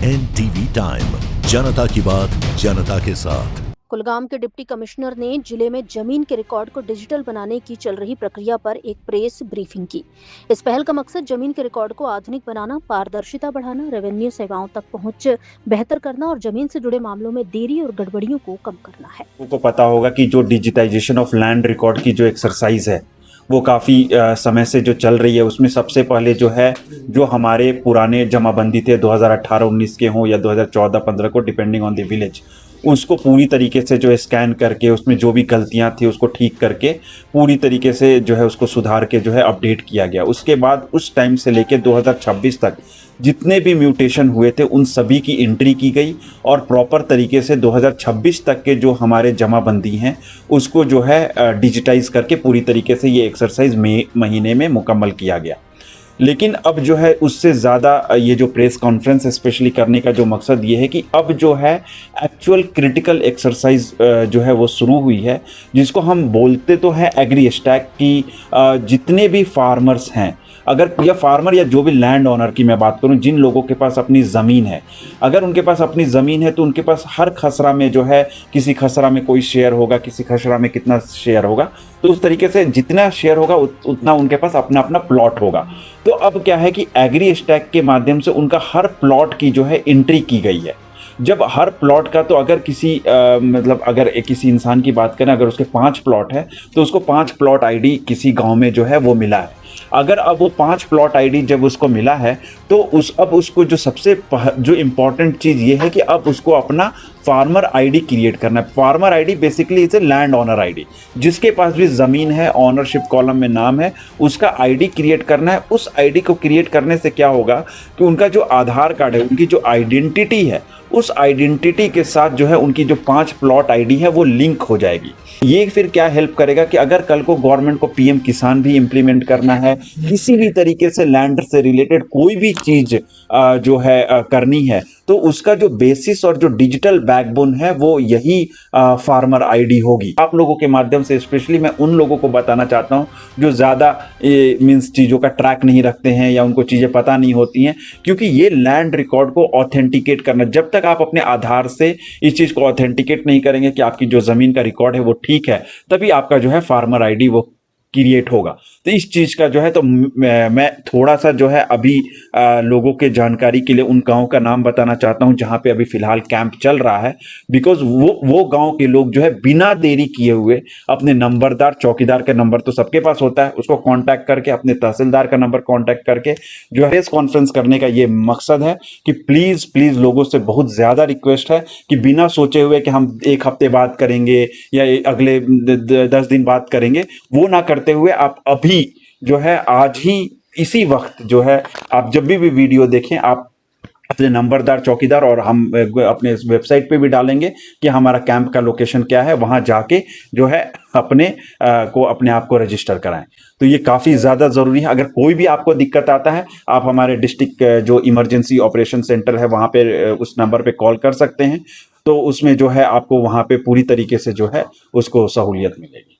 NTV time, जनता की बात जनता के साथ। कुलगाम के डिप्टी कमिश्नर ने जिले में जमीन के रिकॉर्ड को डिजिटल बनाने की चल रही प्रक्रिया पर एक प्रेस ब्रीफिंग की। इस पहल का मकसद जमीन के रिकॉर्ड को आधुनिक बनाना, पारदर्शिता बढ़ाना, रेवेन्यू सेवाओं तक पहुंच बेहतर करना और जमीन से जुड़े मामलों में देरी और गड़बड़ियों को कम करना है। को पता होगा कि जो डिजिटाइजेशन ऑफ लैंड रिकॉर्ड की जो एक्सरसाइज है वो काफ़ी समय से जो चल रही है, उसमें सबसे पहले जो है जो हमारे पुराने जमाबंदी थे 2018-19 के हों या 2014-15 को, डिपेंडिंग ऑन द विलेज, उसको पूरी तरीके से जो है स्कैन करके उसमें जो भी गलतियां थी उसको ठीक करके पूरी तरीके से जो है उसको सुधार के जो है अपडेट किया गया। उसके बाद उस टाइम से लेके 2026 तक जितने भी म्यूटेशन हुए थे उन सभी की एंट्री की गई और प्रॉपर तरीके से 2026 तक के जो हमारे जमाबंदी हैं उसको जो है डिजिटाइज करके पूरी तरीके से ये एक्सरसाइज मई महीने में मुकम्मल किया गया। लेकिन अब जो है उससे ज़्यादा ये जो प्रेस कॉन्फ्रेंस स्पेशली करने का जो मकसद ये है कि अब जो है एक्चुअल क्रिटिकल एक्सरसाइज जो है वो शुरू हुई है, जिसको हम बोलते तो है एग्री स्टैक की। जितने भी फार्मर्स हैं, अगर या फार्मर या जो भी लैंड ओनर की मैं बात करूं, जिन लोगों के पास अपनी ज़मीन है, अगर उनके पास अपनी ज़मीन है तो उनके पास हर खसरा में जो है किसी खसरा में कोई शेयर होगा, किसी खसरा में कितना शेयर होगा, तो उस तरीके से जितना शेयर होगा उतना उनके पास अपना अपना प्लॉट होगा। तो अब क्या है कि एग्री स्टैक के माध्यम से उनका हर प्लॉट की जो है एंट्री की गई है। जब हर प्लॉट का, तो अगर किसी मतलब अगर किसी इंसान की बात करें, अगर उसके 5 प्लॉट है तो उसको 5 प्लॉट आईडी किसी गांव में जो है वो मिला है। अगर अब वो 5 प्लॉट आईडी जब उसको मिला है तो अब उसको जो सबसे जो इम्पॉर्टेंट चीज़ ये है कि अब उसको अपना फार्मर आईडी क्रिएट करना है। Farmer ID basically is a land owner ID, जिसके पास भी ज़मीन है, ऑनरशिप कॉलम में नाम है, उसका आईडी क्रिएट करना है। उस आईडी को क्रिएट करने से क्या होगा कि उनका जो आधार कार्ड है, उनकी जो आइडेंटिटी है, उस आइडेंटिटी के साथ जो है उनकी जो 5 प्लॉट आईडी है वो लिंक हो जाएगी। ये फिर क्या हेल्प करेगा कि अगर कल को गवर्नमेंट को पीएम किसान भी इंप्लीमेंट करना है, किसी भी तरीके से लैंड से रिलेटेड कोई भी चीज़ जो है करनी है, तो उसका जो बेसिस और जो डिजिटल बैकबोन है वो यही फार्मर आईडी होगी। आप लोगों के माध्यम से स्पेशली मैं उन लोगों को बताना चाहता हूं जो ज़्यादा मीन्स चीज़ों का ट्रैक नहीं रखते हैं या उनको चीज़ें पता नहीं होती हैं, क्योंकि ये लैंड रिकॉर्ड को ऑथेंटिकेट करना, जब तक आप अपने आधार से इस चीज़ को ऑथेंटिकेट नहीं करेंगे कि आपकी जो ज़मीन का रिकॉर्ड है वो ठीक है, तभी आपका जो है फार्मर आईडी वो क्रिएट होगा। तो इस चीज़ का जो है, तो मैं थोड़ा सा जो है अभी लोगों के जानकारी के लिए उन गाँव का नाम बताना चाहता हूं जहां पे अभी फिलहाल कैंप चल रहा है। बिकॉज वो गाँव के लोग जो है बिना देरी किए हुए अपने नंबरदार, चौकीदार का नंबर तो सबके पास होता है, उसको कांटेक्ट करके, अपने तहसीलदार का नंबर कांटेक्ट करके जो है प्रेस कॉन्फ्रेंस करने का ये मकसद है कि प्लीज़ प्लीज़ लोगों से बहुत ज़्यादा रिक्वेस्ट है कि बिना सोचे हुए कि हम 1 हफ्ते बाद करेंगे या अगले 10 दिन बाद करेंगे, वो ना करते हुए आप अभी जो है आज ही इसी वक्त जो है आप जब भी वीडियो देखें, आप अपने नंबरदार, चौकीदार, और हम अपने वेबसाइट पे भी डालेंगे कि हमारा कैंप का लोकेशन क्या है, वहां जाके जो है अपने आप को रजिस्टर कराएं। तो ये काफ़ी ज़्यादा ज़रूरी है। अगर कोई भी आपको दिक्कत आता है, आप हमारे डिस्ट्रिक्ट जो इमरजेंसी ऑपरेशन सेंटर है वहाँ पे उस नंबर पे कॉल कर सकते हैं। तो उसमें जो है आपको वहाँ पे पूरी तरीके से जो है उसको सहूलियत मिलेगी।